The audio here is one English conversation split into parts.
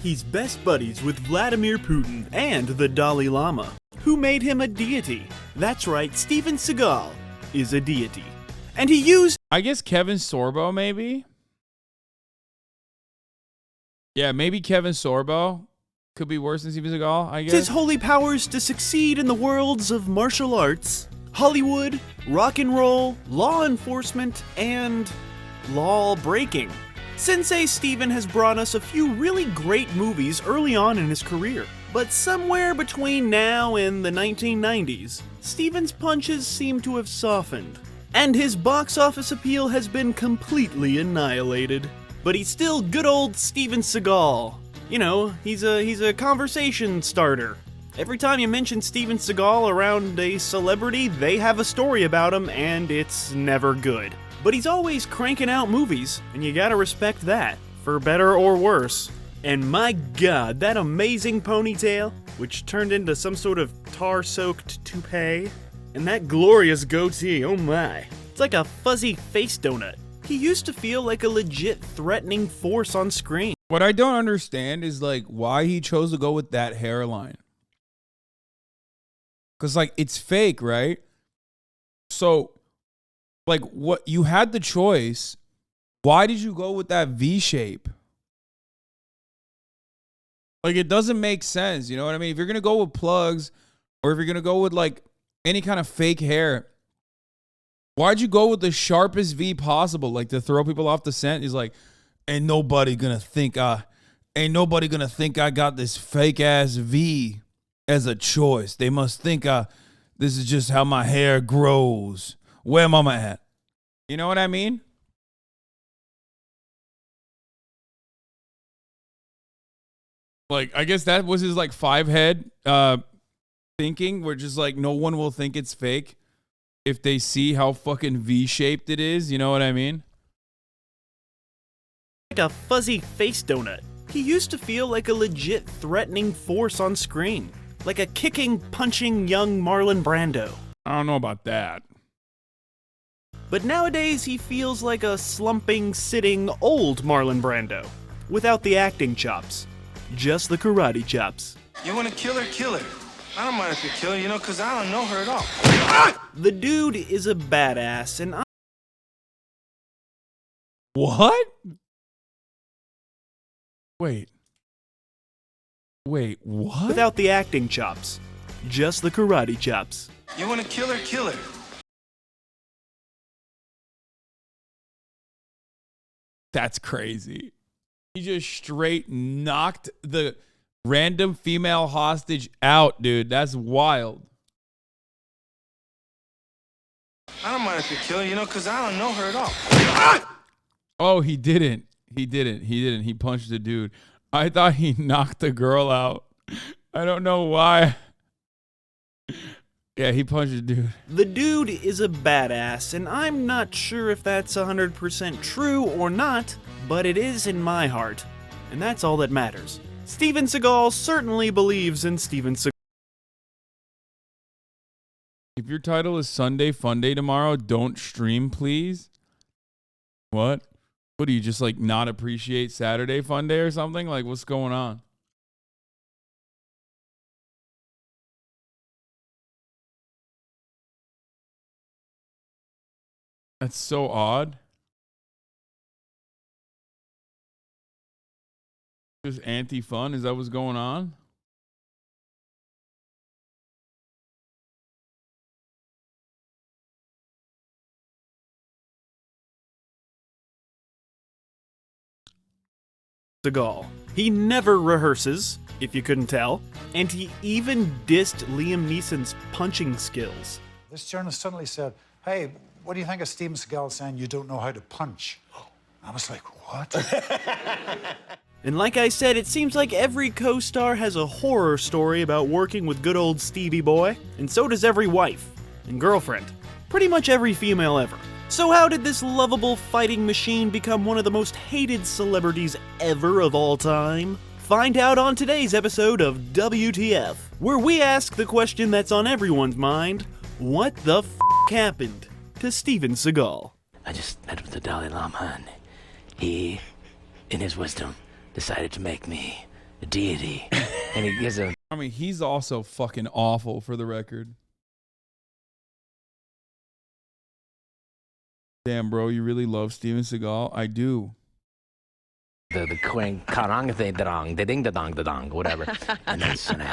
He's best buddies with Vladimir Putin and the Dalai Lama, who made him a deity. That's right, Steven Seagal is a deity. And he used, I guess, Kevin Sorbo, maybe? Yeah, maybe Kevin Sorbo could be worse than Steven Seagal, I guess. his holy powers to succeed in the worlds of martial arts, Hollywood, rock and roll, law enforcement, and law breaking. Sensei Steven has brought us a few really great movies early on in his career. But somewhere between now and the 1990s, Steven's punches seem to have softened, and his box office appeal has been completely annihilated. But he's still good old Steven Seagal. You know, he's a conversation starter. Every time you mention Steven Seagal around a celebrity, they have a story about him, and it's never good. But he's always cranking out movies, and you gotta respect that, for better or worse. And my god, that amazing ponytail, which turned into some sort of tar-soaked toupee, and that glorious goatee, oh my. It's like a fuzzy face donut. He used to feel like a legit threatening force on screen. What I don't understand is, like, why he chose to go with that hairline. Because, like, it's fake, right? So, like, what you had the choice. Why did you go with that V shape? Like, it doesn't make sense. You know what I mean? If you're going to go with plugs, or if you're going to go with, like, any kind of fake hair, why'd you go with the sharpest V possible? Like, to throw people off the scent? He's like, ain't nobody gonna think I got this fake ass V as a choice. They must think this is just how my hair grows. Where mama at? You know what I mean? Like, I guess that was his, like, 5-head thinking, where just, like, no one will think it's fake if they see how fucking V-shaped it is. You know what I mean? Like a fuzzy face donut. He used to feel like a legit threatening force on screen. Like a kicking, punching young Marlon Brando. I don't know about that. But nowadays he feels like a slumping, sitting, old Marlon Brando. Without the acting chops. Just the karate chops. You want to kill her? Kill her. I don't mind if you kill her, you know, because I don't know her at all. The dude is a badass, and What? Wait, what? without the acting chops. Just the karate chops. You want to kill her? Kill her. That's crazy. He just straight knocked the random female hostage out, dude. That's wild. I don't mind if you kill her, you know, because I don't know her at all. Oh, he didn't. He punched the dude. I thought he knocked the girl out. I don't know why. Yeah, he punched the dude. The dude is a badass, and I'm not sure if that's 100% true or not, but it is in my heart, and that's all that matters. Steven Seagal certainly believes in Steven Seagal. If your title is Sunday Funday tomorrow, don't stream, please. What? What do you just, like, not appreciate Saturday Funday or something? Like, what's going on? That's so odd. Just anti-fun? Is that what's going on? Seagal. He never rehearses, if you couldn't tell, and he even dissed Liam Neeson's punching skills. This journalist suddenly said, hey, what do you think of Steven Seagal saying you don't know how to punch? I was like, what? And like I said, it seems like every co-star has a horror story about working with good old Stevie Boy, and so does every wife and girlfriend. Pretty much every female ever. So how did this lovable fighting machine become one of the most hated celebrities ever of all time? Find out on today's episode of WTF, where we ask the question that's on everyone's mind: what the f*** happened to Steven Seagal? I just met with the Dalai Lama, and he, in his wisdom, decided to make me deity. And he gives a I mean, he's also fucking awful, for the record. Damn, bro, you really love Steven Seagal? I do. the quang karang the ding the dong whatever, and that's and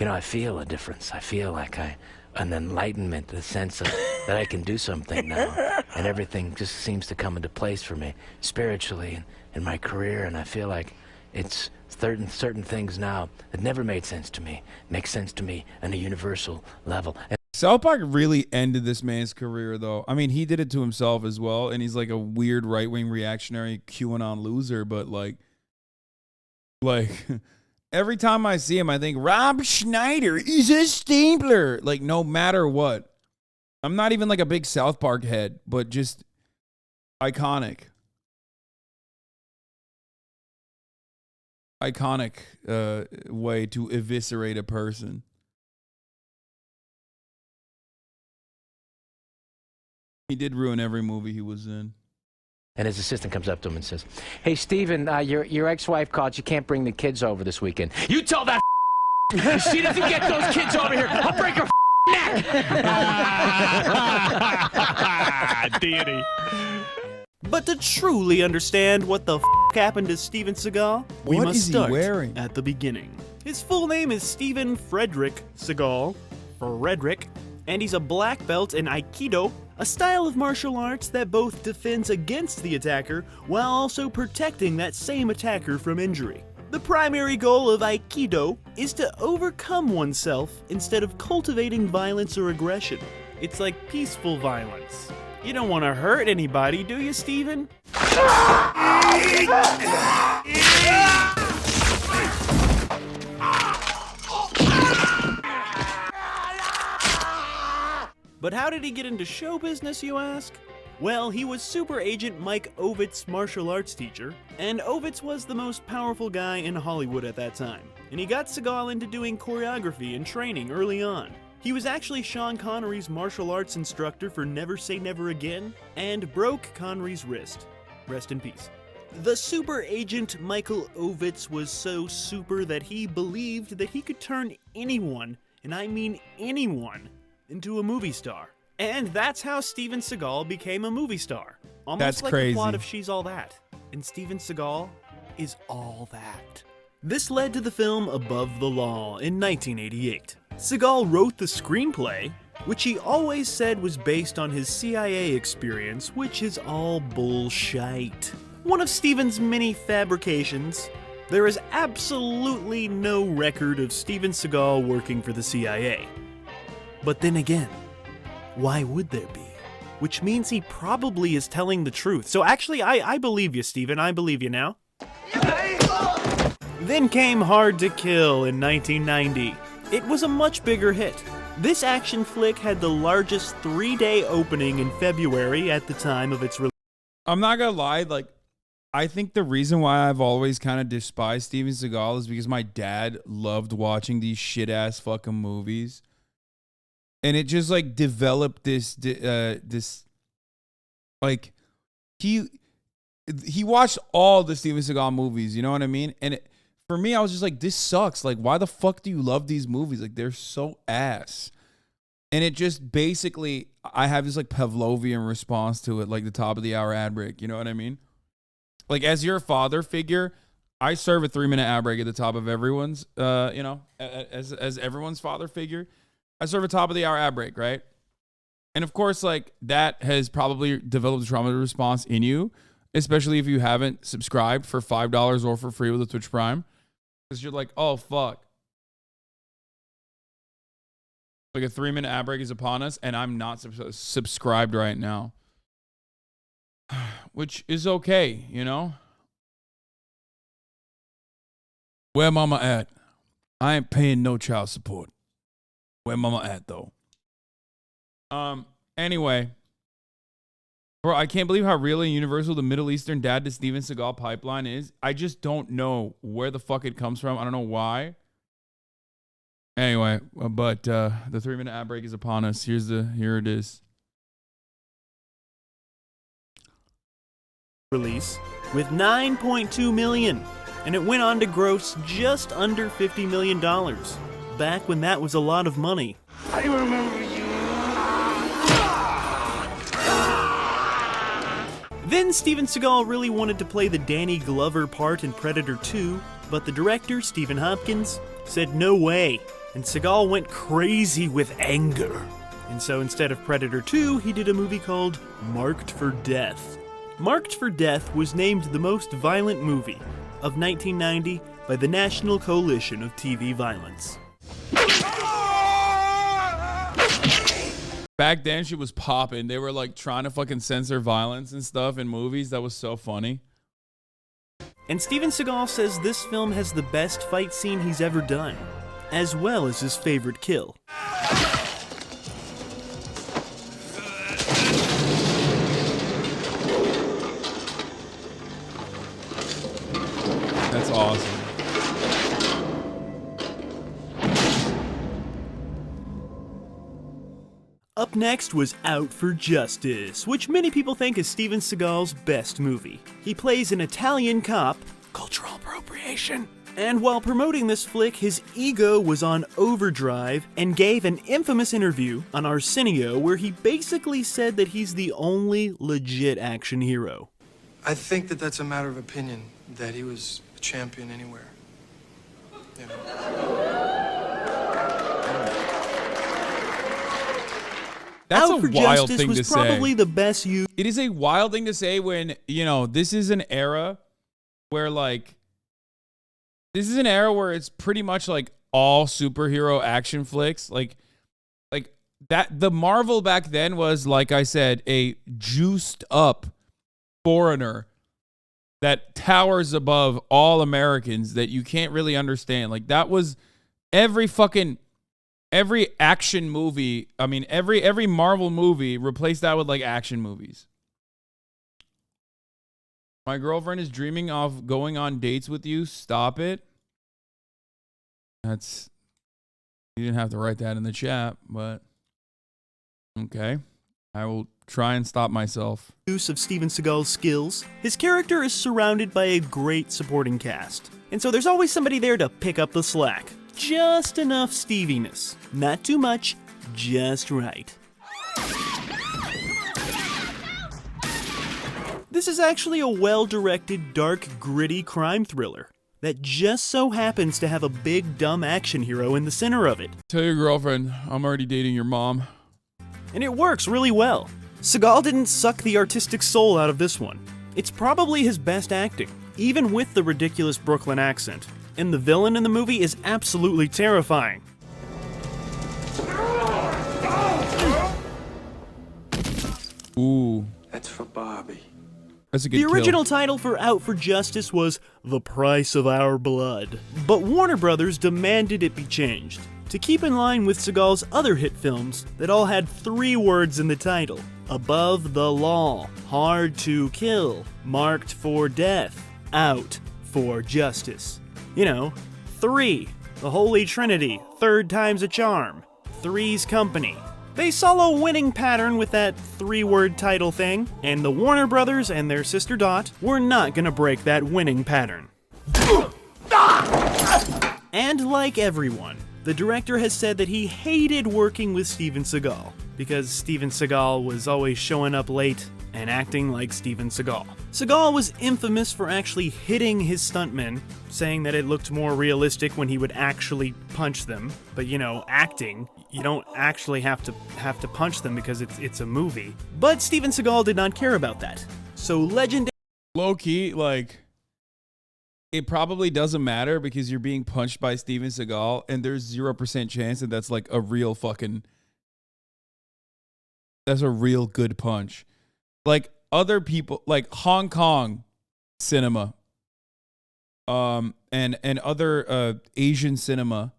I feel a difference. I feel like an enlightenment, a sense of that I can do something now, and everything just seems to come into place for me spiritually and in my career, and I feel like it's certain things now that never made sense to me make sense to me on a universal level. South Park really ended this man's career, though. I mean, he did it to himself as well, and he's like a weird right-wing reactionary QAnon loser, but like every time I see him, I think Rob Schneider is a stapler. Like, no matter what. I'm not even like a big South Park head, but just iconic. Iconic way to eviscerate a person. He did ruin every movie he was in. And his assistant comes up to him and says, "Hey, Steven, your ex-wife called. You can't bring the kids over this weekend. You tell that if she doesn't get those kids over here, I'll break her neck." Deity. But to truly understand what the happened to Steven Seagal, we What must is he start wearing? at the beginning. His full name is Steven Frederick Seagal, Frederick, and he's a black belt in Aikido, a style of martial arts that both defends against the attacker while also protecting that same attacker from injury. The primary goal of Aikido is to overcome oneself instead of cultivating violence or aggression. It's like peaceful violence. You don't want to hurt anybody, do you, Steven? But how did he get into show business, you ask? Well, he was Super Agent Mike Ovitz's martial arts teacher, and Ovitz was the most powerful guy in Hollywood at that time, and he got Seagal into doing choreography and training early on. He was actually Sean Connery's martial arts instructor for Never Say Never Again, and broke Connery's wrist. Rest in peace. The super agent Michael Ovitz was so super that he believed that he could turn anyone, and I mean anyone, into a movie star. And that's how Steven Seagal became a movie star. Almost That's like crazy. the plot of She's All That. And Steven Seagal is all that. This led to the film Above the Law in 1988. Seagal wrote the screenplay, which he always said was based on his CIA experience, which is all bullshit. One of Steven's many fabrications, there is absolutely no record of Steven Seagal working for the CIA. But then again, why would there be? Which means he probably is telling the truth. So actually, I believe you, Steven. I believe you now. Then came Hard to Kill in 1990. It was a much bigger hit. This action flick had the largest 3-day opening in February at the time of its release. I'm not gonna lie, like, I think the reason why I've always kind of despised Steven Seagal is because my dad loved watching these shit-ass fucking movies. And it just, like, developed this, like, he watched all the Steven Seagal movies, you know what I mean? And for me, I was just like, this sucks. Like, why the fuck do you love these movies? Like, they're so ass. And it just basically, I have this, like, Pavlovian response to it, like the top of the hour ad break, you know what I mean? Like, as your father figure, I serve a 3-minute ad break at the top of everyone's, as everyone's father figure. I serve a top of the hour ad break, right? And of course, like, that has probably developed a trauma response in you, especially if you haven't subscribed for $5 or for free with a Twitch Prime. Because you're like, oh, fuck. Like, a 3-minute ad break is upon us, and I'm not subscribed right now. Which is okay, you know? Where mama at? I ain't paying no child support. Where mama at, though? Anyway. Bro, I can't believe how real and universal the Middle Eastern dad to Steven Seagal pipeline is. I just don't know where the fuck it comes from. I don't know why. Anyway, but the 3-minute ad break is upon us. Here it is. Release with 9.2 million. and it went on to gross just under $50 million, back when that was a lot of money. I remember you. Then Steven Seagal really wanted to play the Danny Glover part in Predator 2, but the director, Stephen Hopkins, said no way, and Seagal went crazy with anger. And so instead of Predator 2, he did a movie called Marked for Death. Marked for Death was named the most violent movie of 1990 by the National Coalition of TV Violence. Back then, she was popping. They were like trying to fucking censor violence and stuff in movies. That was so funny. And Steven Seagal says this film has the best fight scene he's ever done, as well as his favorite kill. That's awesome. Up next was Out for Justice, which many people think is Steven Seagal's best movie. He plays an Italian cop, cultural appropriation, and while promoting this flick, his ego was on overdrive and gave an infamous interview on Arsenio where he basically said that he's the only legit action hero. I think that that's a matter of opinion, that he was a champion anywhere. You know. That's Out a for wild Justice thing was to say. probably the best use. It is a wild thing to say when, you know, this is an era where it's pretty much like all superhero action flicks. Like that, the Marvel back then was, like I said, a juiced up foreigner that towers above all Americans that you can't really understand. Like that was every action movie. I mean, every Marvel movie replaced that with like action movies. My girlfriend is dreaming of going on dates with you. Stop it. You didn't have to write that in the chat, but okay. I will try and stop myself. Use of Steven Seagal's skills, his character is surrounded by a great supporting cast. And so there's always somebody there to pick up the slack. Just enough Steviness. Not too much, just right. This is actually a well-directed, dark, gritty crime thriller that just so happens to have a big, dumb action hero in the center of it. Tell your girlfriend I'm already dating your mom. And it works really well. Seagal didn't suck the artistic soul out of this one. It's probably his best acting, even with the ridiculous Brooklyn accent. And the villain in the movie is absolutely terrifying. Ooh. That's for Bobby. That's a good The kill. original title for Out for Justice was The Price of Our Blood, but Warner Brothers demanded it be changed to keep in line with Seagal's other hit films that all had 3 words in the title: Above the Law, Hard to Kill, Marked for Death, Out for Justice. You know, 3, the Holy Trinity, third time's a charm, Three's Company. They saw a winning pattern with that 3-word title thing, and the Warner Brothers and their sister Dot were not gonna break that winning pattern. And like everyone, the director has said that he hated working with Steven Seagal, because Steven Seagal was always showing up late and acting like Steven Seagal. Seagal was infamous for actually hitting his stuntmen, saying that it looked more realistic when he would actually punch them. But you know, acting, you don't actually have to punch them because it's a movie. But Steven Seagal did not care about that. So legendary Low key, like, it probably doesn't matter because you're being punched by Steven Seagal, and there's 0% chance that that's like a real that's a real good punch. Like other people, like Hong Kong cinema, and other Asian cinema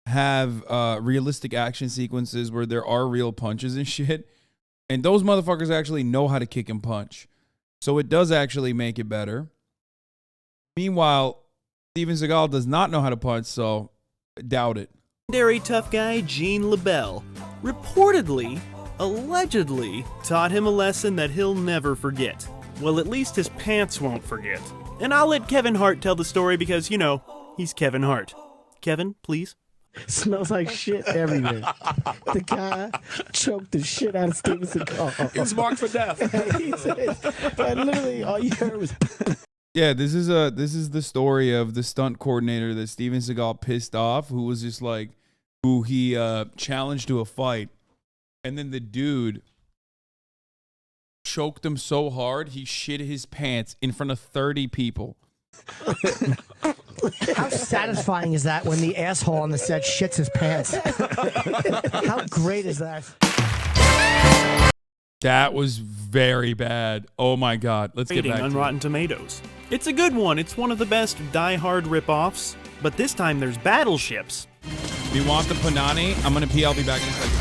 have realistic action sequences where there are real punches and shit, and those motherfuckers actually know how to kick and punch, so it does actually make it better. Meanwhile, Steven Seagal does not know how to punch, so doubt it. tough guy Gene LaBelle reportedly, allegedly, taught him a lesson that he'll never forget. Well, at least his pants won't forget. And I'll let Kevin Hart tell the story because, you know, he's Kevin Hart. Kevin, please. Smells like shit everywhere. The guy choked the shit out of Steven Seagal. He was marked for death. He said, and literally all you heard was... Yeah, this is the story of the stunt coordinator that Steven Seagal pissed off, who was just like, who he challenged to a fight, and then the dude choked him so hard he shit his pants in front of 30 people. How satisfying is that when the asshole on the set shits his pants? How great is that? That was very bad. Oh my God. Let's get back on to Rotten Tomatoes. It's a good one. It's one of the best Die Hard rip-offs, but this time there's battleships. it. Do you want the panani? I'm gonna pee. I'll be back in a second.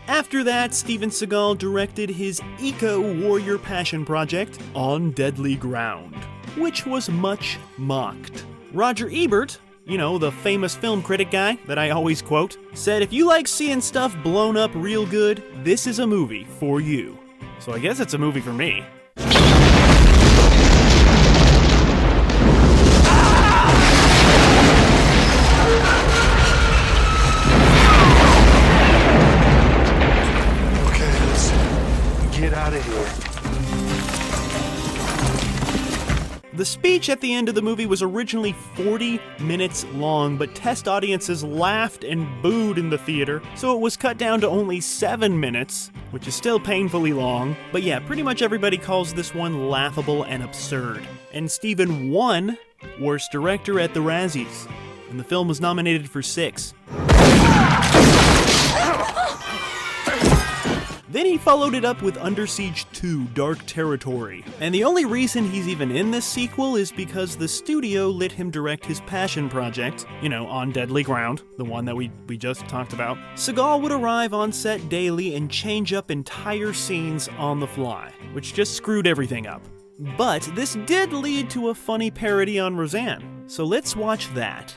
After that, Steven Seagal directed his eco-warrior passion project, On Deadly Ground, which was much mocked. Roger Ebert, you know, the famous film critic guy that I always quote, said if you like seeing stuff blown up real good, this is a movie for you. So I guess it's a movie for me. Okay, let's get out of here. The speech at the end of the movie was originally 40 minutes long, but test audiences laughed and booed in the theater, so it was cut down to only 7 minutes, which is still painfully long. But yeah, pretty much everybody calls this one laughable and absurd. And Steven won Worst Director at the Razzies, and the film was nominated for 6. Then he followed it up with Under Siege 2: Dark Territory. And the only reason he's even in this sequel is because the studio let him direct his passion project, you know, On Deadly Ground, the one that we just talked about. Seagal would arrive on set daily and change up entire scenes on the fly, which just screwed everything up. But this did lead to a funny parody on Roseanne, so let's watch that.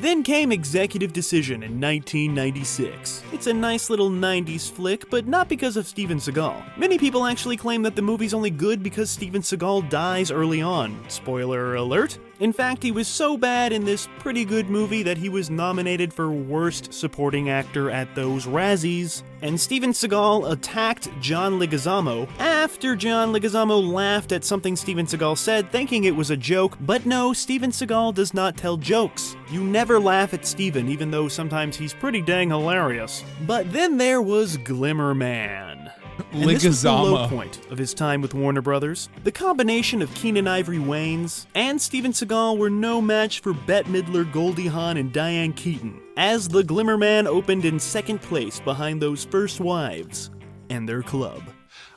Then came Executive Decision in 1996. It's a nice little 90s flick, but not because of Steven Seagal. Many people actually claim that the movie's only good because Steven Seagal dies early on. Spoiler alert. In fact, he was so bad in this pretty good movie that he was nominated for Worst Supporting Actor at those Razzies. And Steven Seagal attacked John Leguizamo after John Leguizamo laughed at something Steven Seagal said, thinking it was a joke. But no, Steven Seagal does not tell jokes. You never laugh at Steven, even though sometimes he's pretty dang hilarious. But then there was Glimmer Man. And this was the low point of his time with Warner Brothers. The combination of Keenen Ivory Wayans and Steven Seagal were no match for Bette Midler, Goldie Hawn, and Diane Keaton, as the Glimmer Man opened in second place behind those first wives and their club.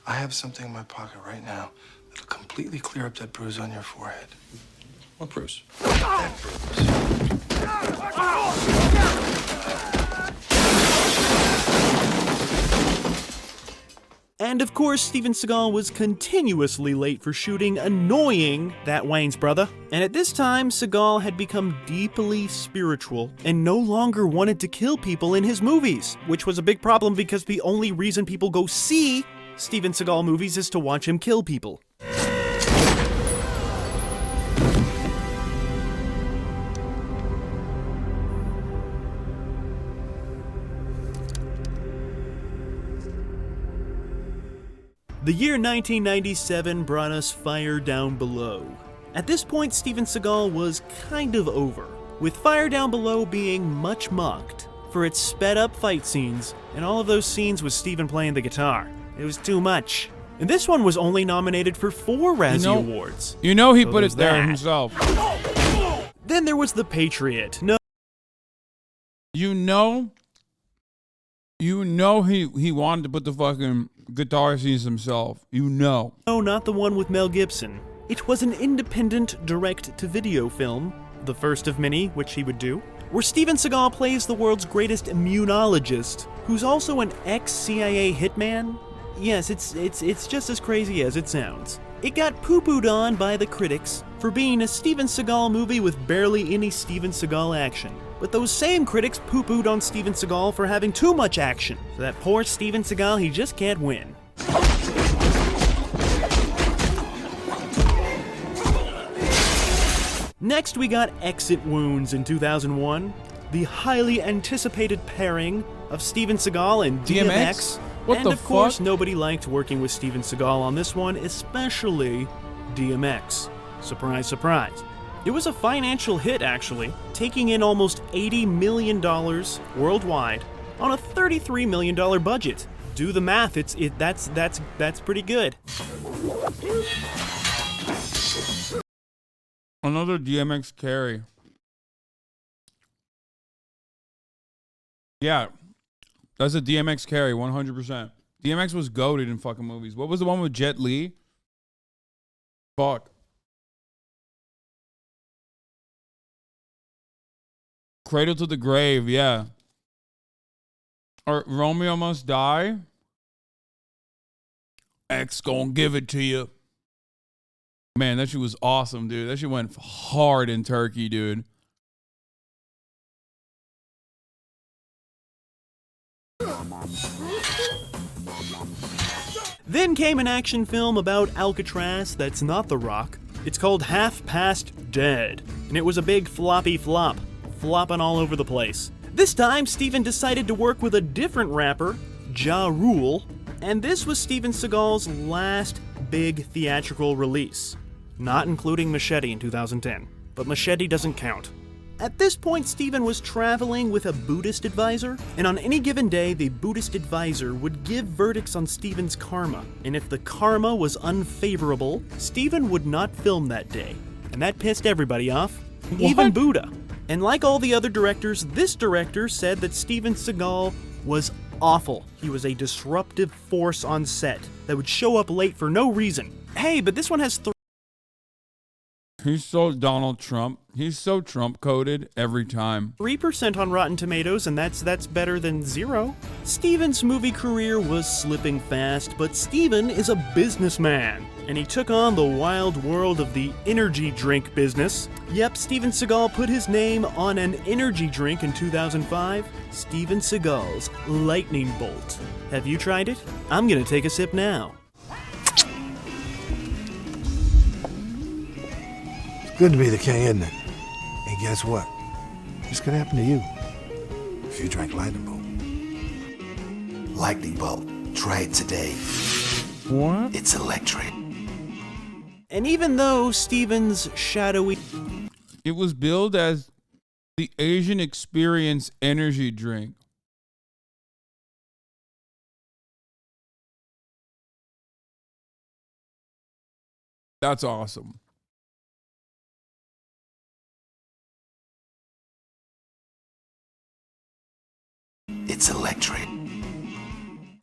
I have something in my pocket right now that'll completely clear up that bruise on your forehead. What bruise? That bruise. And of course, Steven Seagal was continuously late for shooting, annoying that Wayans brother. And at this time, Seagal had become deeply spiritual and no longer wanted to kill people in his movies, which was a big problem because the only reason people go see Steven Seagal movies is to watch him kill people. The year 1997 brought us Fire Down Below. At this point, Steven Seagal was kind of over, with Fire Down Below being much mocked for its sped-up fight scenes and all of those scenes with Steven playing the guitar. It was too much. And this one was only nominated for 4 Razzie Awards. You know he So put it there that. himself. Then there was The Patriot. No, You know he wanted to put the fucking guitar scenes himself. You know. no, not the one with Mel Gibson. It was an independent direct-to-video film, the first of many which he would do, where Steven Seagal plays the world's greatest immunologist, who's also an ex-CIA hitman. Yes, it's just as crazy as it sounds. It got poo-pooed on by the critics, for being a Steven Seagal movie with barely any Steven Seagal action. But those same critics poo-pooed on Steven Seagal for having too much action. So that poor Steven Seagal, he just can't win. Next, we got Exit Wounds in 2001, the highly anticipated pairing of Steven Seagal and DMX. What and the of course, fuck? nobody liked working with Steven Seagal on this one, especially DMX. Surprise, surprise. It was a financial hit, actually, taking in almost $80 million worldwide on a $33 million budget. Do the math, that's pretty good. Another DMX carry. Yeah, that's a DMX carry, 100%. DMX was goated in fucking movies. What was the one with Jet Li? Fuck. Cradle to the Grave, yeah. Or Romeo Must Die. X gonna give it to you. Man, that shit was awesome, dude. That shit went hard in Turkey, dude. Then came an action film about Alcatraz that's not The Rock. It's called Half Past Dead, and it was a big floppy flop, flopping all over the place. This time, Steven decided to work with a different rapper, Ja Rule, and this was Steven Seagal's last big theatrical release, not including Machete in 2010, but Machete doesn't count. At this point, Steven was traveling with a Buddhist advisor, and on any given day, the Buddhist advisor would give verdicts on Steven's karma, and if the karma was unfavorable, Steven would not film that day, and that pissed everybody off, even Buddha. And like all the other directors, this director said that Steven Seagal was awful. He was a disruptive force on set that would show up late for no reason. Hey, but this one has He's so Donald Trump. He's so Trump-coded every time. 3% on Rotten Tomatoes, and that's better than 0. Steven's movie career was slipping fast, but Steven is a businessman, and he took on the wild world of the energy drink business. Yep, Steven Seagal put his name on an energy drink in 2005, Steven Seagal's Lightning Bolt. Have you tried it? I'm gonna take a sip now. Good to be the king, isn't it? And guess what? This could happen to you if you drank Lightning Bolt. Lightning Bolt. Try it today. What? It's electric. And even though Steven's shadowy... It was billed as the Asian Experience energy drink. That's awesome. It's electric.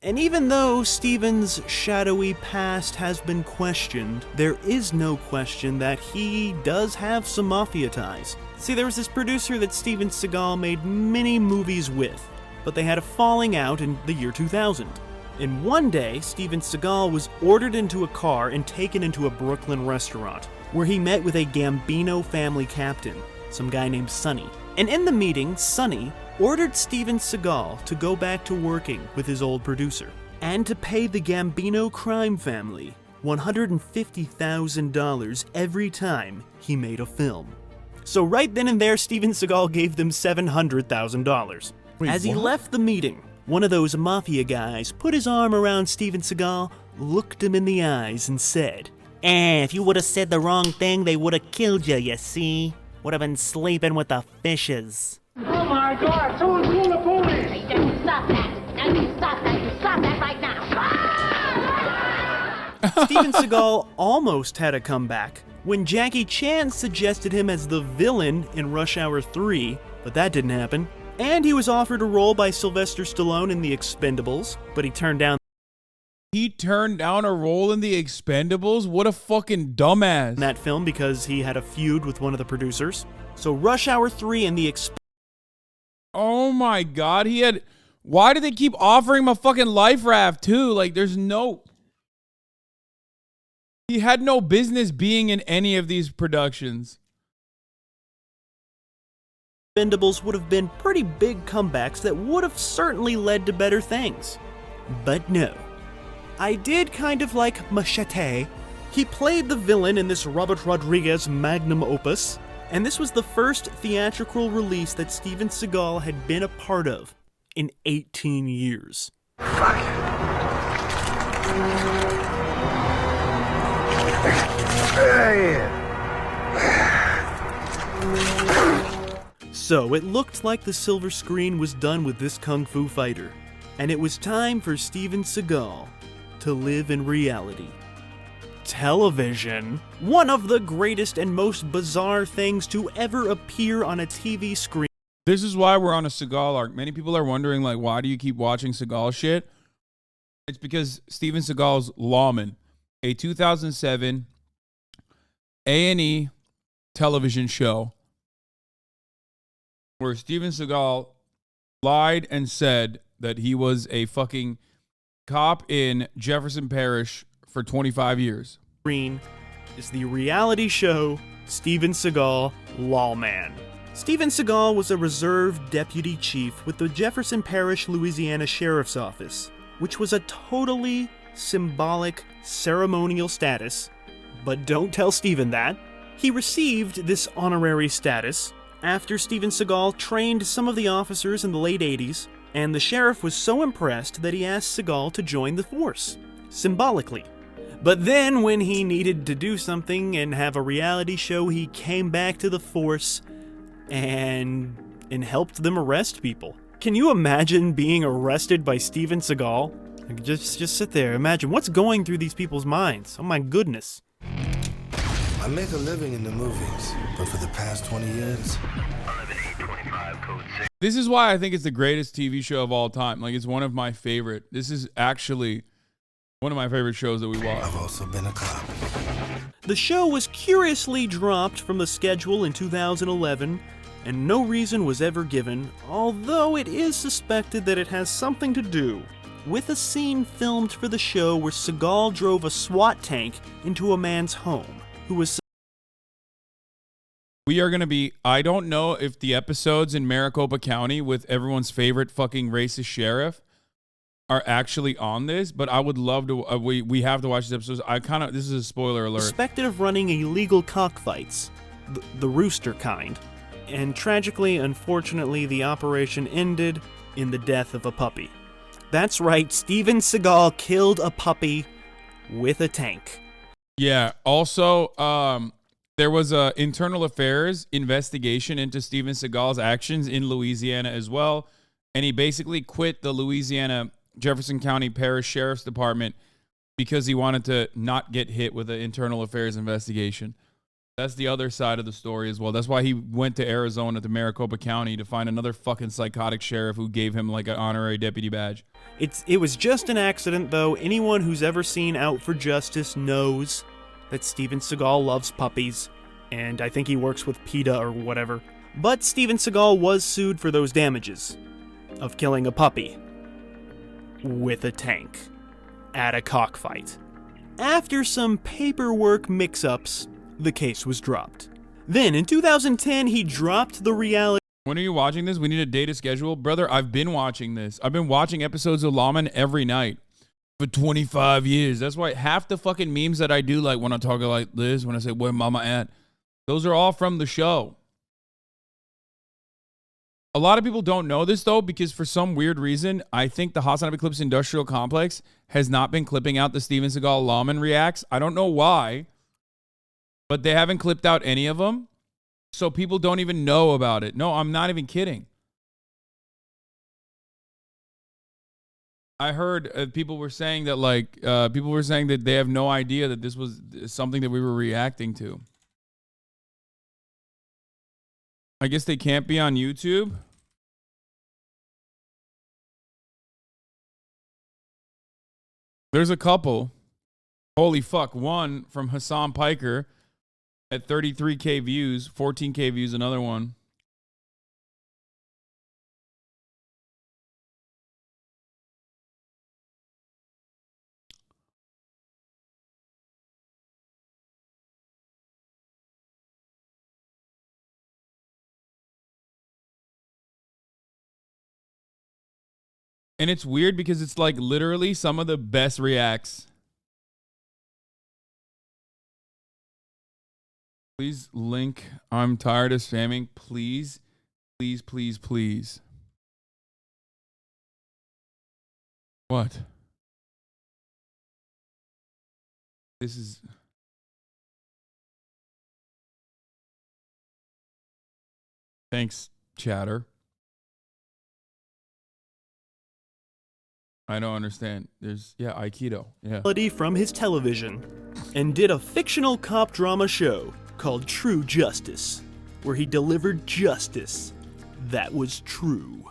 And even though Steven's shadowy past has been questioned, there is no question that he does have some mafia ties. See, there was this producer that Steven Seagal made many movies with, but they had a falling out in the year 2000. And one day, Steven Seagal was ordered into a car and taken into a Brooklyn restaurant, where he met with a Gambino family captain, some guy named Sonny. And in the meeting, Sonny ordered Steven Seagal to go back to working with his old producer, and to pay the Gambino crime family $150,000 every time he made a film. So right then and there, Steven Seagal gave them $700,000. As he left the meeting, one of those mafia guys put his arm around Steven Seagal, looked him in the eyes, and said, if you would have said the wrong thing, they would have killed you, you see? Would have been sleeping with the fishes. Oh my God, someone call the police! You stop that! Now you stop that! You stop that right now! Steven Seagal almost had a comeback when Jackie Chan suggested him as the villain in Rush Hour 3, but that didn't happen. And he was offered a role by Sylvester Stallone in The Expendables, but he turned down He turned down a role in The Expendables? What a fucking dumbass. that film because he had a feud with one of the producers. So Rush Hour 3 and The Oh my God, he had... Why did they keep offering him a fucking life raft too? Like, there's no... He had no business being in any of these productions. Expendables would have been pretty big comebacks that would have certainly led to better things. But no. I did kind of like Machete. He played the villain in this Robert Rodriguez magnum opus, and this was the first theatrical release that Steven Seagal had been a part of in 18 years. So it looked like the silver screen was done with this kung fu fighter, and it was time for Steven Seagal to live in reality. Television, one of the greatest and most bizarre things to ever appear on a TV screen. This is why we're on a Seagal arc. Many people are wondering, like, why do you keep watching Seagal shit? It's because Steven Seagal's Lawman, a 2007 A&E television show where Steven Seagal lied and said that he was a fucking cop in Jefferson Parish for 25 years. Screen is the reality show Steven Seagal Lawman. Steven Seagal was a reserve deputy chief with the Jefferson Parish, Louisiana Sheriff's Office, which was a totally symbolic ceremonial status, but don't tell Steven that. He received this honorary status after Steven Seagal trained some of the officers in the late 80s, and the sheriff was so impressed that he asked Seagal to join the force, symbolically. But then when he needed to do something and have a reality show, he came back to the force and helped them arrest people. Can you imagine being arrested by Steven Seagal? Like, just sit there, imagine what's going through these people's minds. Oh my goodness. I make a living in the movies, but for the past 20 years... This is why I think it's the greatest TV show of all time. Like, it's one of my favorite. This is actually one of my favorite shows that we watch. I've also been a cop. The show was curiously dropped from the schedule in 2011, and no reason was ever given, although it is suspected that it has something to do with a scene filmed for the show where Seagal drove a SWAT tank into a man's home, who was... We are going to be, I don't know if the episodes in Maricopa County with everyone's favorite fucking racist sheriff are actually on this, but I would love to, we have to watch these episodes. This is a spoiler alert. Suspected of running illegal cockfights, the rooster kind. And tragically, unfortunately, the operation ended in the death of a puppy. That's right, Steven Seagal killed a puppy with a tank. Yeah, also, there was a internal affairs investigation into Steven Seagal's actions in Louisiana as well, and he basically quit the Louisiana Jefferson County Parish Sheriff's Department because he wanted to not get hit with an internal affairs investigation. That's the other side of the story as well. That's why he went to Arizona to Maricopa County to find another fucking psychotic sheriff who gave him like an honorary deputy badge. It was just an accident, though. Anyone who's ever seen Out for Justice knows that Steven Seagal loves puppies, and I think he works with PETA or whatever. But Steven Seagal was sued for those damages of killing a puppy with a tank at a cockfight. After some paperwork mix-ups, the case was dropped. Then, in 2010, he dropped the reality... When are you watching this? We need a data schedule. Brother, I've been watching this. I've been watching episodes of Lawman every night for 25 years. That's why half the fucking memes that I do, like when I talk like this, when I say, where mama at? Those are all from the show. A lot of people don't know this, though, because for some weird reason, I think the HasanAbi Clips Industrial Complex has not been clipping out the Steven Seagal Lawman reacts. I don't know why, but they haven't clipped out any of them, so people don't even know about it. No, I'm not even kidding. I heard people were saying that, they have no idea that this was something that we were reacting to. I guess they can't be on YouTube. There's a couple. Holy fuck. One from Hasan Piker at 33K views, 14K views, another one. And it's weird because it's like literally some of the best reacts. Please link. I'm tired of spamming. Please, please, please, please. What? This is... Thanks, chatter. I don't understand. There's, yeah, Aikido. Yeah. From his television and did a fictional cop drama show called True Justice, where he delivered justice that was true.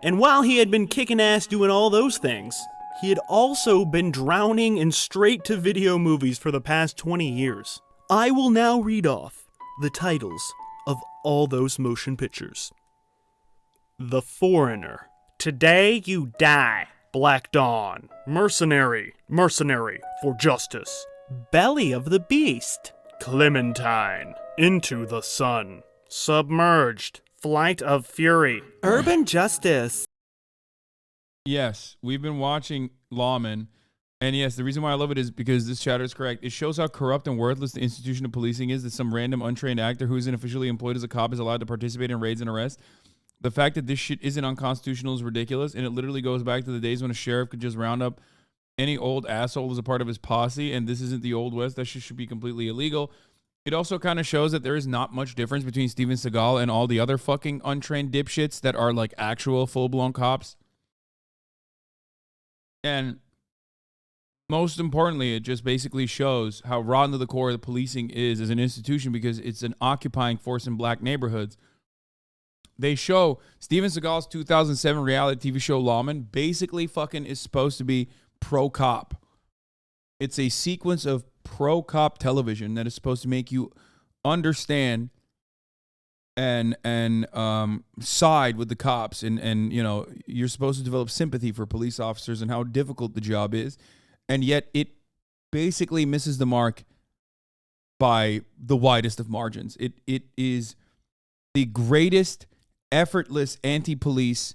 And while he had been kicking ass doing all those things, he had also been drowning in straight-to-video movies for the past 20 years. I will now read off the titles of all those motion pictures. The Foreigner, Today You Die, Black Dawn, Mercenary, Mercenary for Justice, Belly of the Beast, Clementine, Into the Sun, Submerged, Flight of Fury, Urban Justice. Yes, we've been watching Lawman, and yes, the reason why I love it is because this chatter is correct. It shows how corrupt and worthless the institution of policing is, that some random untrained actor who isn't officially employed as a cop is allowed to participate in raids and arrests. The fact that this shit isn't unconstitutional is ridiculous, and it literally goes back to the days when a sheriff could just round up any old asshole as a part of his posse, and this isn't the Old West. That shit should be completely illegal. It also kind of shows that there is not much difference between Steven Seagal and all the other fucking untrained dipshits that are like actual full-blown cops. And most importantly, it just basically shows how rotten to the core the policing is as an institution, because it's an occupying force in black neighborhoods. They show Steven Seagal's 2007 reality TV show Lawman basically fucking is supposed to be pro-cop. It's a sequence of pro-cop television that is supposed to make you understand and side with the cops, and you know, you're supposed to develop sympathy for police officers and how difficult the job is, and yet it basically misses the mark by the widest of margins. It is the greatest effortless anti-police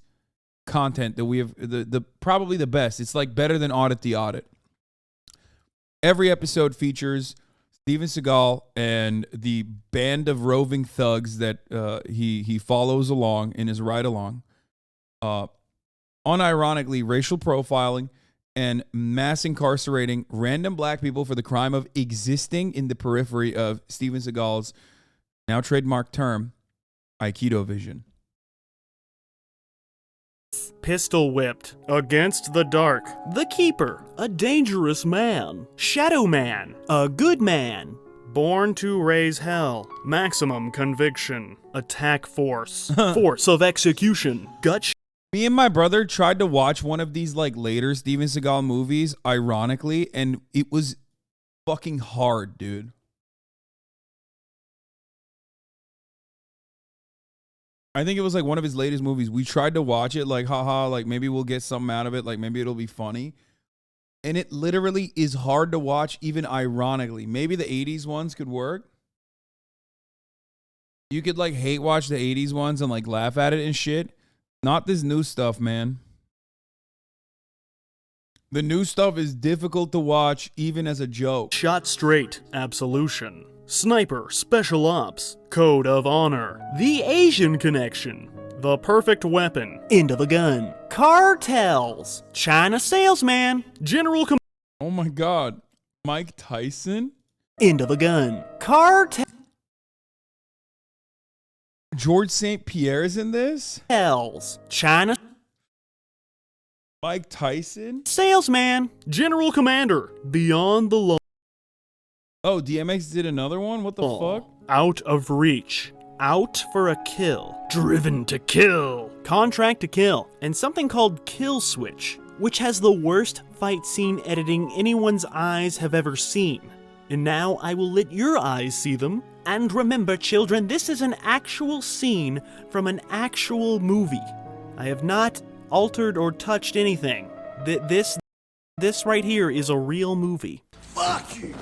content that we have, the probably the best. It's like better than Audit the Audit. Every episode features Steven Seagal and the band of roving thugs that he follows along in his ride along. Unironically, racial profiling and mass incarcerating random black people for the crime of existing in the periphery of Steven Seagal's now trademark term, Aikido vision. Pistol Whipped, Against the Dark, The Keeper, A Dangerous Man, Shadow Man, A Good Man, Born to Raise Hell, Maximum Conviction, Attack Force, Force of Execution, Gut. Me and my brother tried to watch one of these like later Steven Seagal movies, ironically, and it was fucking hard, dude. I think it was like one of his latest movies. We tried to watch it like, haha, like maybe we'll get something out of it. Like maybe it'll be funny. And it literally is hard to watch, even ironically. Maybe the 80s ones could work. You could like hate watch the 80s ones and like laugh at it and shit. Not this new stuff, man. The new stuff is difficult to watch even as a joke. Shot Straight, Absolution, Sniper, Special Ops, Code of Honor, The Asian Connection, The Perfect Weapon, Into the Gun, Cartels, China Salesman, General Oh my God. Mike Tyson? Into the Gun, Cartels, George St. Pierre is in this? China Mike Tyson? Salesman, General Commander, Beyond the Law. Oh, DMX did another one? What the fuck? Out of Reach, Out for a Kill, Driven to Kill, Contract to Kill, and something called Kill Switch, which has the worst fight scene editing anyone's eyes have ever seen. And now I will let your eyes see them. And remember, children, this is an actual scene from an actual movie. I have not altered or touched anything. This right here is a real movie. Fuck you!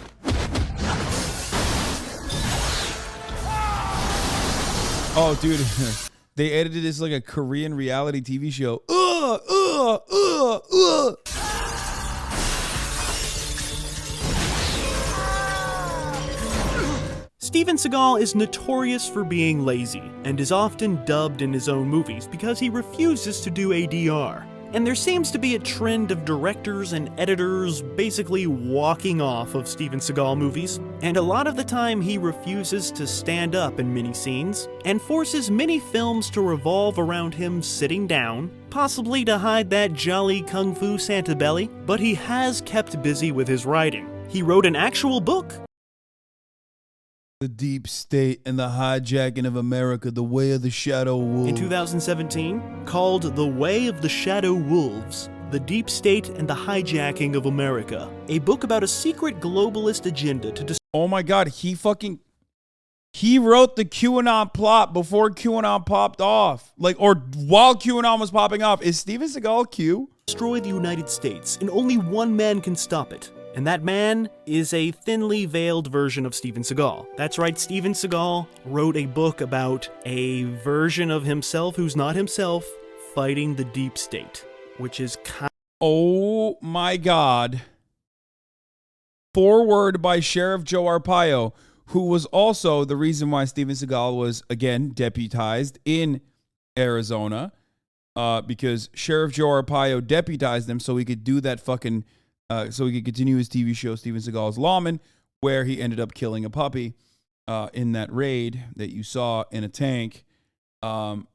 Oh, dude. they edited this like a Korean reality TV show. Steven Seagal is notorious for being lazy and is often dubbed in his own movies because he refuses to do ADR. And there seems to be a trend of directors and editors basically walking off of Steven Seagal movies, and a lot of the time he refuses to stand up in many scenes, and forces many films to revolve around him sitting down, possibly to hide that jolly kung fu Santa belly, but he has kept busy with his writing. He wrote an actual book. The Deep State and the Hijacking of America, The Way of the Shadow Wolves. In 2017, called The Way of the Shadow Wolves, The Deep State and the Hijacking of America, a book about a secret globalist agenda to Oh my God, he wrote the QAnon plot before QAnon popped off. Or while QAnon was popping off. Is Steven Seagal Q? Destroy the United States, and only one man can stop it. And that man is a thinly veiled version of Steven Seagal. That's right, Steven Seagal wrote a book about a version of himself who's not himself fighting the deep state, which is Oh my God. Foreword by Sheriff Joe Arpaio, who was also the reason why Steven Seagal was, again, deputized in Arizona, because Sheriff Joe Arpaio deputized him so he could do that fucking... so he could continue his TV show, Steven Seagal's Lawman, where he ended up killing a puppy in that raid that you saw in a tank. That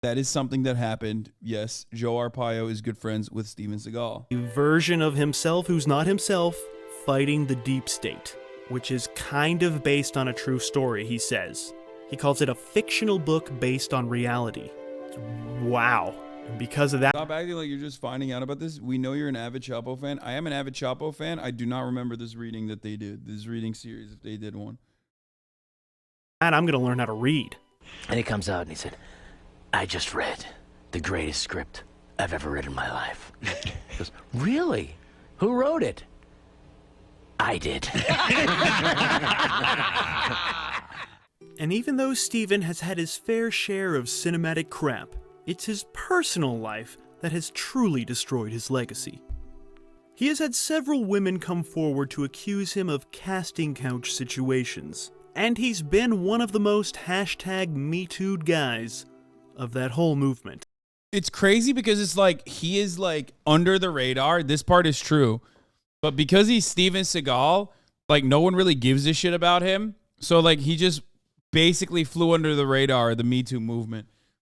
is something that happened. Yes, Joe Arpaio is good friends with Steven Seagal. a version of himself who's not himself fighting the deep state, which is kind of based on a true story, he says. He calls it a fictional book based on reality. Wow. And because of that... Stop acting like you're just finding out about this. We know you're an avid Chapo fan. I am an avid Chapo fan. I do not remember this reading that they did. This reading series, if they did one. And I'm going to learn how to read. And he comes out and he said, I just read the greatest script I've ever read in my life. He goes, really? Who wrote it? I did. And even though Steven has had his fair share of cinematic crap, it's his personal life that has truly destroyed his legacy. He has had several women come forward to accuse him of casting couch situations, and he's been one of the most #MeToo'd guys of that whole movement. It's crazy because it's like he is like under the radar. This part is true. But because he's Steven Seagal, like no one really gives a shit about him. So like he just basically flew under the radar of the Me Too movement.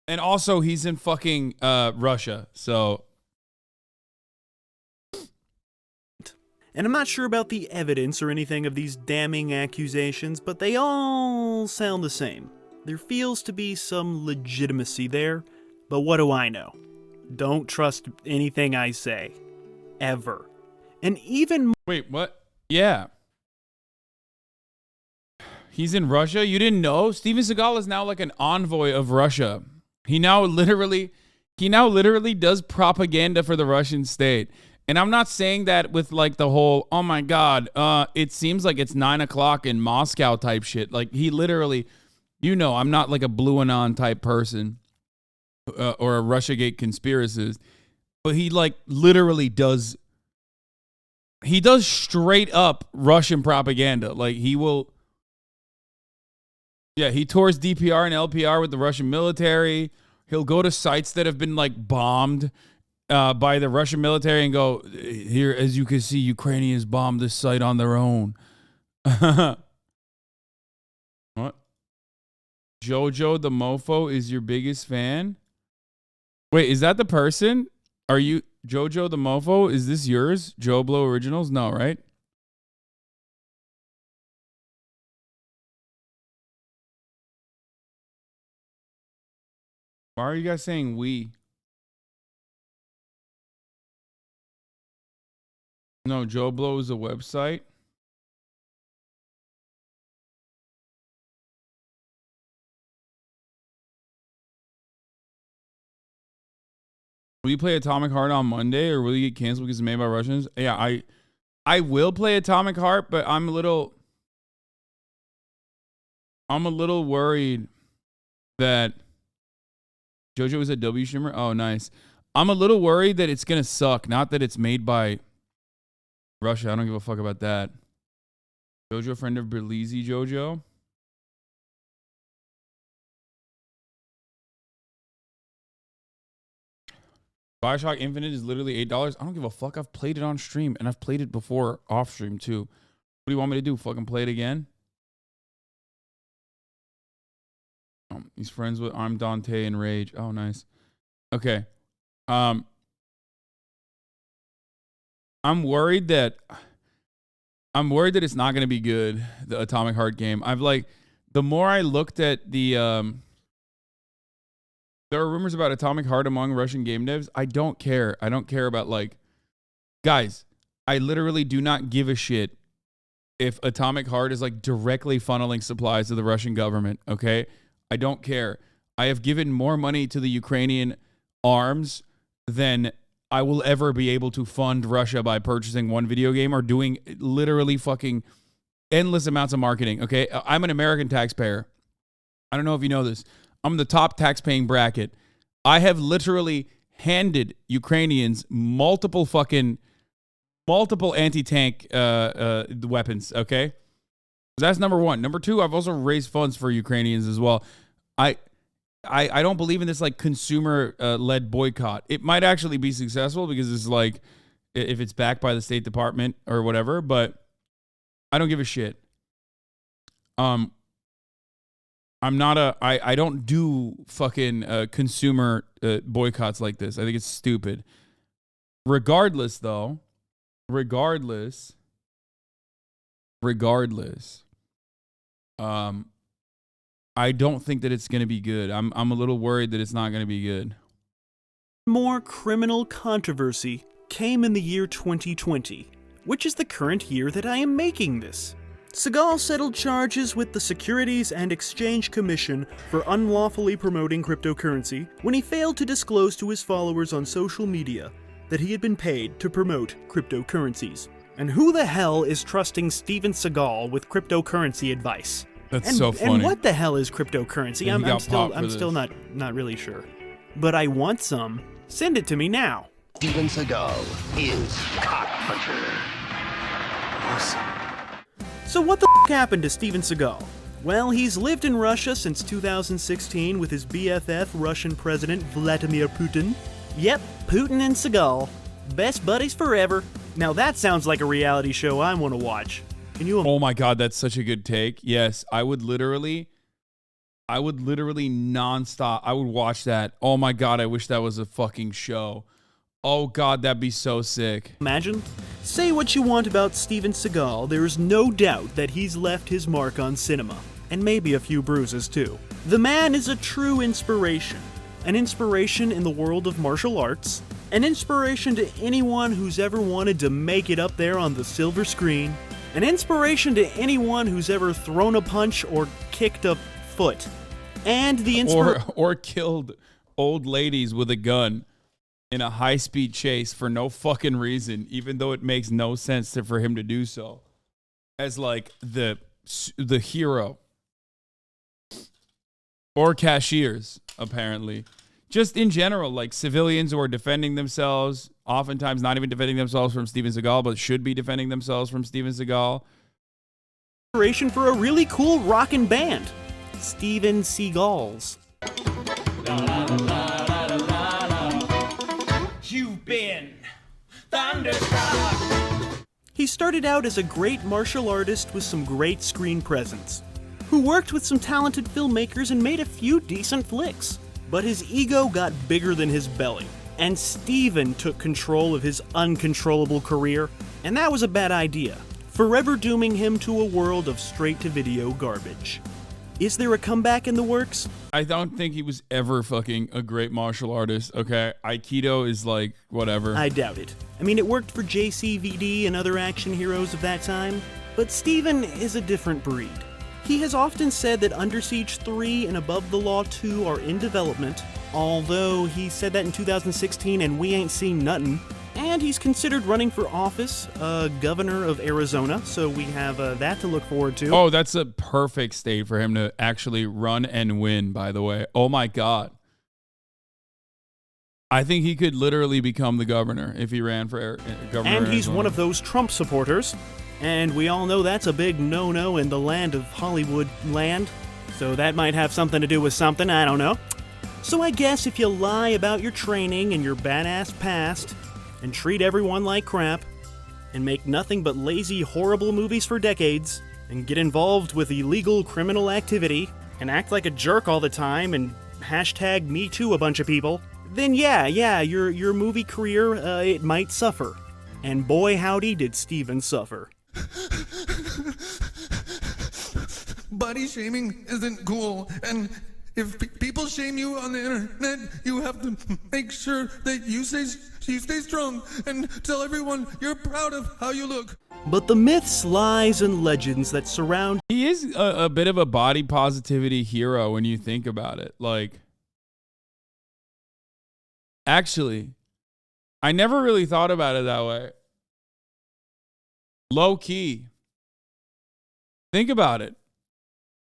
And also he's in fucking Russia. So And I'm not sure about the evidence or anything of these damning accusations, but they all sound the same. There feels to be some legitimacy there, but what do I know? Don't trust anything I say. Ever. And even... Wait, what? Yeah. He's in Russia? You didn't know? Steven Seagal is now like an envoy of Russia. He now literally does propaganda for the Russian state. And I'm not saying that with like the whole, oh my God, it seems like it's 9 o'clock in Moscow type shit. Like he literally, you know, I'm not like a Blue Anon type person or a Russiagate conspiracist, but he like literally does, he does straight up Russian propaganda. Like he will, yeah, he tours DPR and LPR with the Russian military. He'll go to sites that have been like bombed by the Russian military and go, here, as you can see, Ukrainians bombed this site on their own. What? Jojo the Mofo is your biggest fan? Wait, is that the person? Are you Jojo the Mofo? Is this yours? Joe Blow Originals? No, right? Why are you guys saying we? No, Joe Blow is a website. Will you play Atomic Heart on Monday, or will you get canceled because it's made by Russians? Yeah, I will play Atomic Heart, but I'm a little worried that JoJo is a W streamer? Oh, nice. I'm a little worried that it's going to suck. Not that it's made by Russia. I don't give a fuck about that. JoJo, friend of Belize JoJo. Bioshock Infinite is literally $8. I don't give a fuck. I've played it on stream, and I've played it before off stream, too. What do you want me to do? Fucking play it again? He's friends with I'm Dante and Rage. Oh, nice. Okay. I'm worried that it's not going to be good, the Atomic Heart game. The more I looked at the there are rumors about Atomic Heart among Russian game devs. I don't care. I don't care about guys, I literally do not give a shit if Atomic Heart is directly funneling supplies to the Russian government, okay? I don't care. I have given more money to the Ukrainian arms than I will ever be able to fund Russia by purchasing one video game or doing literally fucking endless amounts of marketing, okay? I'm an American taxpayer. I don't know if you know this. I'm the top tax-paying bracket. I have literally handed Ukrainians multiple anti-tank weapons, okay? That's number one. Number two, I've also raised funds for Ukrainians as well. I don't believe in this consumer led boycott. It might actually be successful because it's if it's backed by the State Department or whatever, but I don't give a shit. I don't do fucking consumer boycotts like this. I think it's stupid. Regardless, I don't think that it's going to be good. I'm a little worried that it's not going to be good. More criminal controversy came in the year 2020, which is the current year that I am making this. Seagal settled charges with the Securities and Exchange Commission for unlawfully promoting cryptocurrency when he failed to disclose to his followers on social media that he had been paid to promote cryptocurrencies. And who the hell is trusting Steven Seagal with cryptocurrency advice? That's so funny. And what the hell is cryptocurrency? Yeah, I'm still not really sure. But I want some. Send it to me now. Steven Seagal is cock puncher. Awesome. So what the happened to Steven Seagal? Well, he's lived in Russia since 2016 with his BFF, Russian President Vladimir Putin. Yep, Putin and Seagal. Best buddies forever. Now that sounds like a reality show I want to watch. Can you? Oh my God, that's such a good take. Yes, I would literally nonstop. I would watch that. Oh my God, I wish that was a fucking show. Oh God, that'd be so sick. Imagine. Say what you want about Steven Seagal, there is no doubt that he's left his mark on cinema. And maybe a few bruises too. The man is a true inspiration. An inspiration in the world of martial arts. An inspiration to anyone who's ever wanted to make it up there on the silver screen. An inspiration to anyone who's ever thrown a punch or kicked a foot. And the or killed old ladies with a gun in a high-speed chase for no fucking reason, even though it makes no sense for him to do so. As the hero. Or cashiers, apparently. Just in general, civilians who are defending themselves, oftentimes not even defending themselves from Steven Seagal, but should be defending themselves from Steven Seagal. Inspiration for a really cool rockin' band. Steven Seagal's. You've been thunderstruck. He started out as a great martial artist with some great screen presence, who worked with some talented filmmakers and made a few decent flicks. But his ego got bigger than his belly, and Steven took control of his uncontrollable career, and that was a bad idea, forever dooming him to a world of straight-to-video garbage. Is there a comeback in the works? I don't think he was ever fucking a great martial artist, okay? Aikido is whatever. I doubt it. I mean, it worked for JCVD and other action heroes of that time, but Steven is a different breed. He has often said that Under Siege 3 and Above the Law 2 are in development, although he said that in 2016 and we ain't seen nothing. And he's considered running for office, governor of Arizona, so we have that to look forward to. Oh, that's a perfect state for him to actually run and win, by the way. Oh my God. I think he could literally become the governor if he ran for governor. And he's one of those Trump supporters. And we all know that's a big no-no in the land of Hollywood land. So that might have something to do with something, I don't know. So I guess if you lie about your training and your badass past, and treat everyone like crap, and make nothing but lazy, horrible movies for decades, and get involved with illegal criminal activity, and act like a jerk all the time, and hashtag Me Too a bunch of people, then yeah, your movie career, it might suffer. And boy howdy did Steven suffer. Body shaming isn't cool, and if people shame you on the internet, you have to make sure that you stay strong and tell everyone you're proud of how you look. But the myths, lies, and legends that surround... He is a bit of a body positivity hero when you think about it. Like, actually, I never really thought about it that way. Low key. Think about it.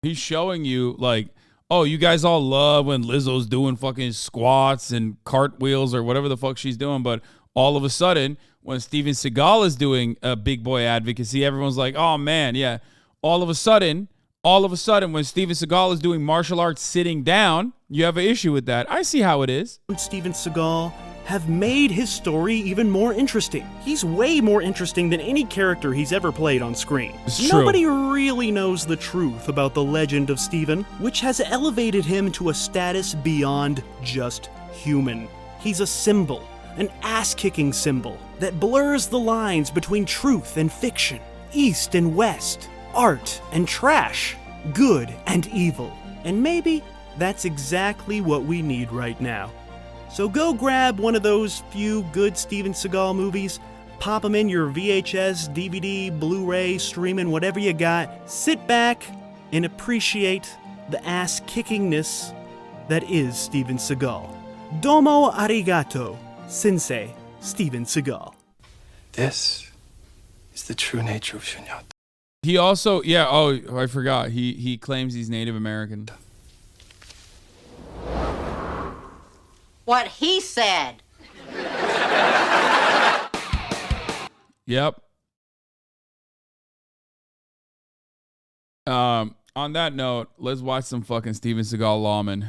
He's showing you, like, oh, you guys all love when Lizzo's doing fucking squats and cartwheels or whatever the fuck she's doing, but all of a sudden, when Steven Seagal is doing a big boy advocacy, everyone's like, oh man, yeah. All of a sudden, when Steven Seagal is doing martial arts sitting down, you have an issue with that. I see how it is. Steven Seagal have made his story even more interesting. He's way more interesting than any character he's ever played on screen. It's true. Nobody really knows the truth about the legend of Steven, which has elevated him to a status beyond just human. He's a symbol, an ass-kicking symbol, that blurs the lines between truth and fiction, east and west, art and trash, good and evil. And maybe that's exactly what we need right now. So go grab one of those few good Steven Seagal movies, pop them in your VHS, DVD, Blu-ray, streaming, whatever you got, sit back and appreciate the ass-kickingness that is Steven Seagal. Domo arigato, Sensei Steven Seagal. This is the true nature of Shunyata. He also, I forgot. He claims he's Native American. What he said. Yep. On that note, let's watch some fucking Steven Seagal Lawman.